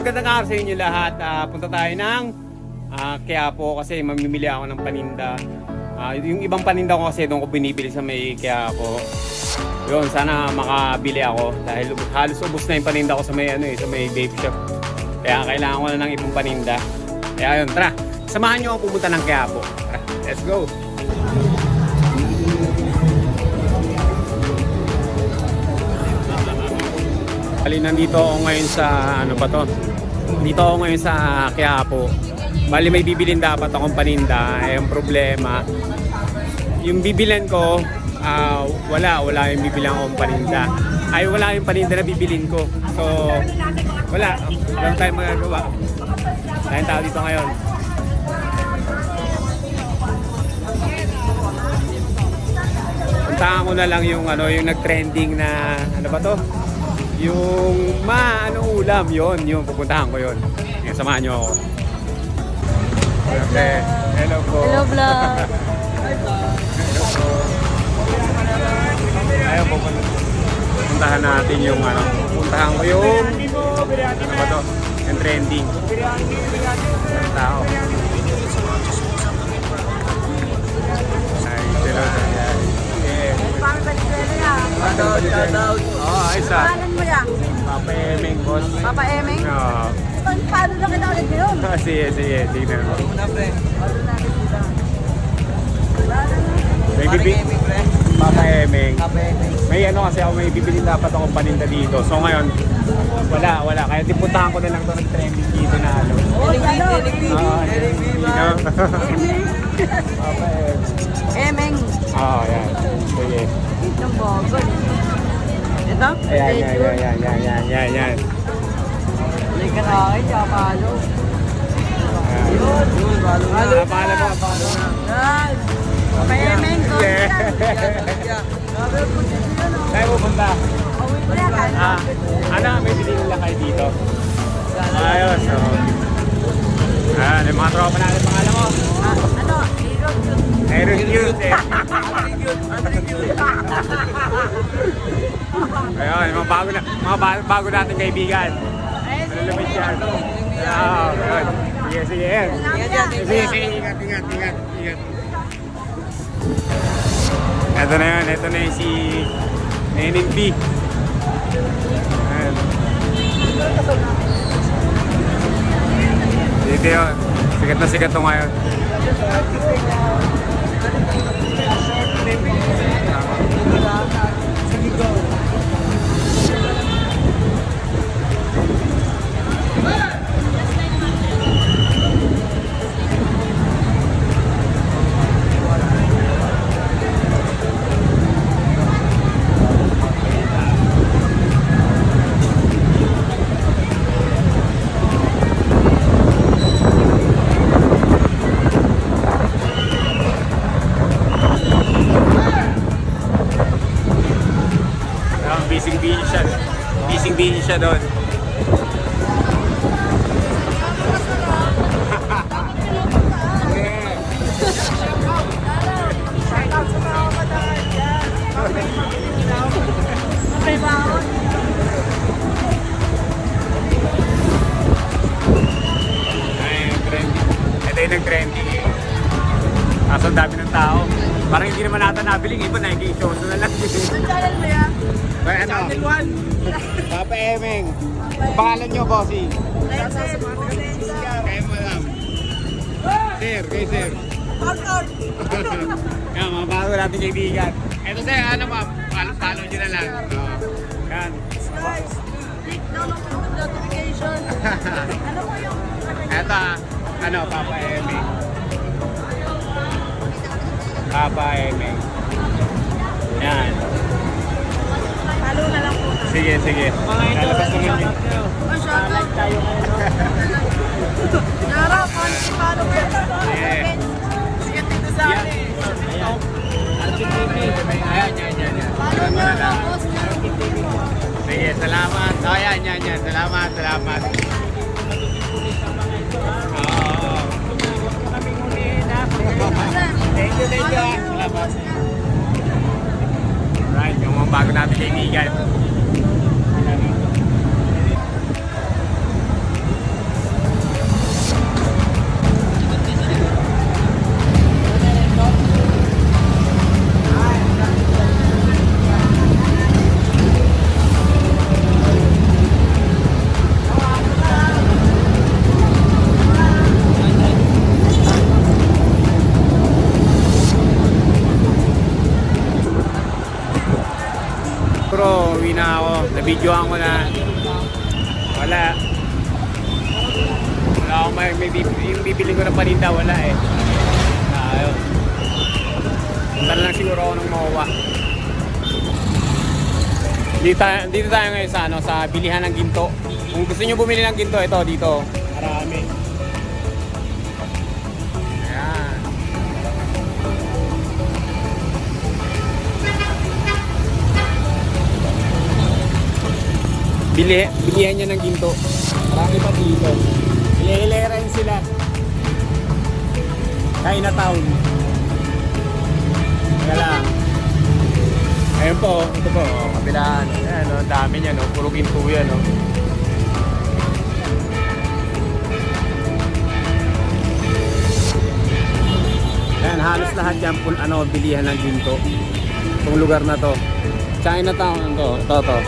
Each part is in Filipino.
magandang araw sa inyo lahat. Punta tayo ng Quiapo kasi mamimili ako ng paninda. Yung ibang paninda ko kasi doon ko binibili sa may Quiapo. Yun, sana makabili ako dahil halos ubos na yung paninda ko sa may sa may vape shop. Kaya kailangan ko na ng ibang paninda. Kaya yun, tara. Samahan niyo ako pumunta ng Quiapo. Tara, let's go. Bali, nandito ako ngayon sa Dito ako ngayon sa Quiapo. Bali, may bibilin dapat akong paninda. Ang problema, yung bibilin ko, wala yung bibilang akong paninda. Wala yung paninda na bibilin ko. So, wala tayong magagawa. Tayong tao dito ngayon. Puntahan ko na lang yung yung nag-trending na yung ulam, yung pupuntahan ko yun. Yung samahan nyo ako. Okay. Hello po. Hello vlog. Ayun po, puntahan natin yung puntahan ko yung yung trending. Ang tao. Ay, hello. Shoutout. Ayos ah. Paano mo yan? Papa Emeng, boss. Papa Emeng? Oo. Paano lang kita ulit yun? Sige. Tignan mo. Papa Emeng. May kasi ako, may bibili dapat akong paninda dito. So ngayon, wala. Kaya tipuntahan ko na lang ito ng trending dito na Papa Emeng. Yan. Sige. Itong bogol. Ito? Ayan. Hindi ka na akin, tsaka palo. Palo na. Yan. Papa Emeng. Tayo pupunta. May bilhin lang kayo dito. Ayos. Yung mga tropa natin, pangalan mo? Aeros Youth. Ayun, mga bago natin kaibigan. Malulupit yan. Ayun. Sige. Ingat. Ito na yung si NNP. Ayan. Dito yun. Sikat na sikat ito ngayon. Busy siya doon. Ito yung nag-trending eh. Kaso ang dami ng tao. Parang hindi naman natin nabiling. Iba naging-show na lang. Ang channel mo yan? Channel 1. Papa Emeng. Pangalan nyo, bossy. Kaya mo lang. Kay sir. Yan, mga bago natin kaibigan. Ito sir, follow nyo na lang. Yan. Guys, click down ang notification. Ano po yung... Ito Papa Emeng. Papa Emeng. Yan. Follow na lang po. Sige. Lalabas naman yun. Shoutout tayo ngayon. Yara, follow mo yan. Sige, dito sa akin. Ayan. Follow nyo na, boss. Sige, salamat. Yan. Salamat. Thank you. Salamat. Right, yung mga bago natin kaibigan. Na-videoan ko na. Wala. Wala akong yung bibili ko ng paninda, wala eh. Ayun. Punta na lang siguro ako ng MOA. Dito tayo ngayon sa, sa bilihan ng ginto. Kung gusto nyo bumili ng ginto, ito dito. Marami. Ayan. Bilihan niya ng ginto. Marami pa dito. Hilera rin sila. Chinatown. Kaya lang. Ayun po, ito po, kabilaan. Ayan, no, dami niya, no? Puro ginto yan. No? Ayan, halos lahat yan, bilihan ng ginto. Itong lugar na to. Chinatown to, ito.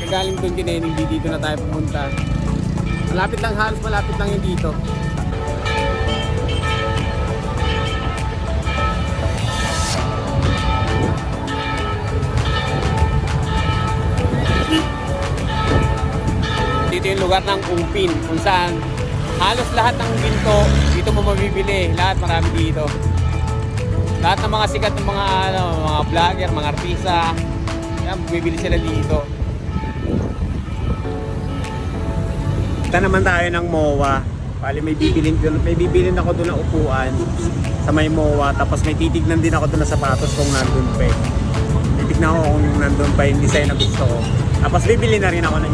Galing doon din hindi dito na tayo pumunta. Malapit lang, halos malapit lang yung dito. Dito yung lugar ng Ungpin kung saan halos lahat ng ginto dito mo mabibili. Lahat marami dito. Lahat ng mga sikat ng mga mga vlogger, mga artista, yan, bibili sila dito. Punta naman tayo ng MOA. Bali may bibilin ako doon na upuan sa may MOA, tapos may titignan din ako doon na sapatos kung nandun pa. Titignan ko kung nandun pa yung design na gusto ko. Tapos bibili na rin ako ng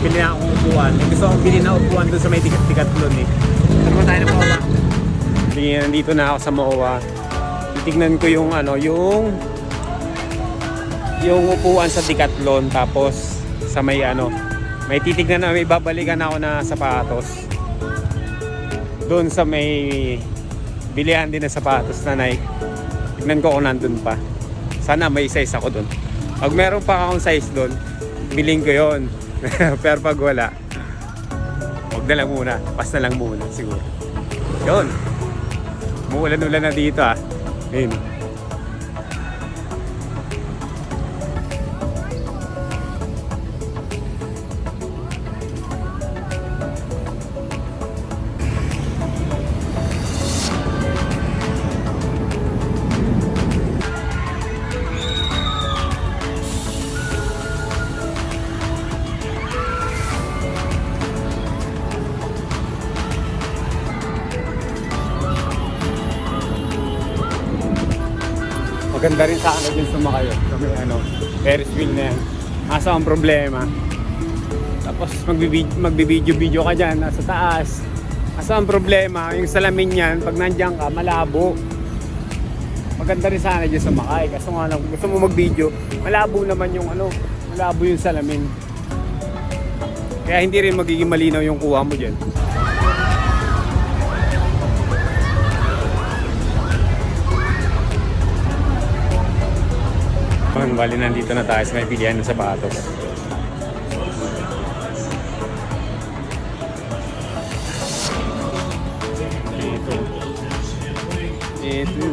bibili na akong upuan. May gusto akong bilhin na upuan doon sa may tikat-tikat doon eh. Punta naman tayo ng MOA. Nandito na ako sa MOA. Titignan ko yung yung upuan sa Decathlon, tapos sa may titignan na may babalikan ako na sapatos. Doon sa may bilihan din na sapatos na Nike. Tignan ko kung nandun pa. Sana may size ako doon. Pag meron pa akong size doon, biling ko yon. Pero pag wala, huwag na lang muna. Pas na lang muna siguro. Yun. Muulan-ulan na dito ah. Ayun. Maganda rin sana dyan sumakay sa may Ferris wheel na yan. Asa ang problema. Tapos magbibideo ka dyan nasa taas. Asa ang problema, yung salamin yan pag nandiyan ka malabo. Maganda rin sana dyan sumakay. Kaso nga lang gusto mo mag-video, malabo naman yung malabo yung salamin. Kaya hindi rin magiging malinaw yung kuha mo dyan. Bali nandito na tayo sa may bilihan ng sapatos. Ito.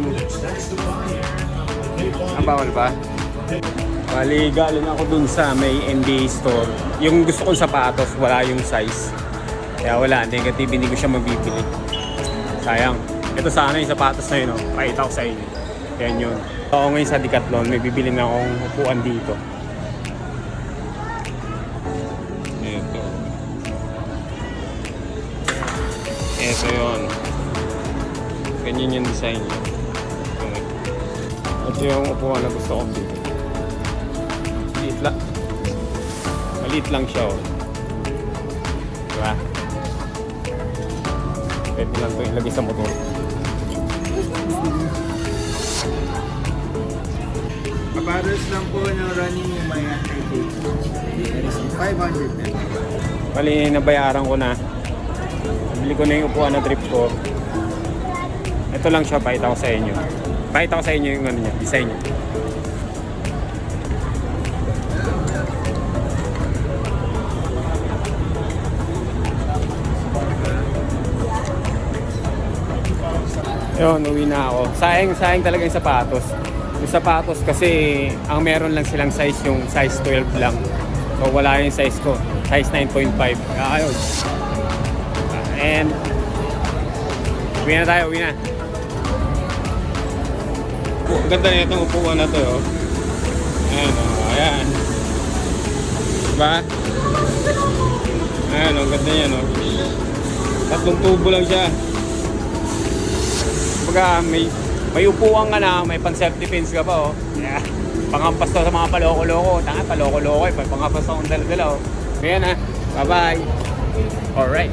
Ang bawal ba? Bali galing ako dun sa may NBA store. Yung gusto kong sapatos, wala yung size. Kaya wala, negative, hindi ko siya mabibili. Sayang. Ito sana yung sapatos na yun, pakita ko sa inyo. Yan yun. Ako ngayon sa Decathlon, may bibili na akong upuan dito. Ito. Ito yun. Ganyan yung design niya. Ito yung upuan na gusto ko dito. Maliit lang siya. Oh. Diba? Pwede lang ito ilagay sa motor. Kaparos lang po ng running yung may anti-tape. 500 na. Bali, nabayaran ko na. Nabili ko na yung upuan na trip ko. Ito lang siya, pakita ko sa inyo. Pakita ko sa inyo yung ano niya, design niya. Yun, uwi na ako. Sayang talaga yung sapatos. Yung sapatos kasi ang meron lang silang size yung size 12 lang. So wala yung size ko. Size 9.5. Ayun. And uwi na tayo, uwi na. Ang ganda na itong upuan na to. Oh. Ayan, oh, ayan. Diba? Ayan, oh, ang ganda yan. Oh. Tatlong tubo lang siya. Kumbaga, may upuan ka na, may pan-self-defense ka pa, oh. Yeah. Pangampas to sa mga paloko-loko. Tanga, paloko-loko, pangampas akong dala-dala, oh. Ayan, ah. Bye-bye. Alright.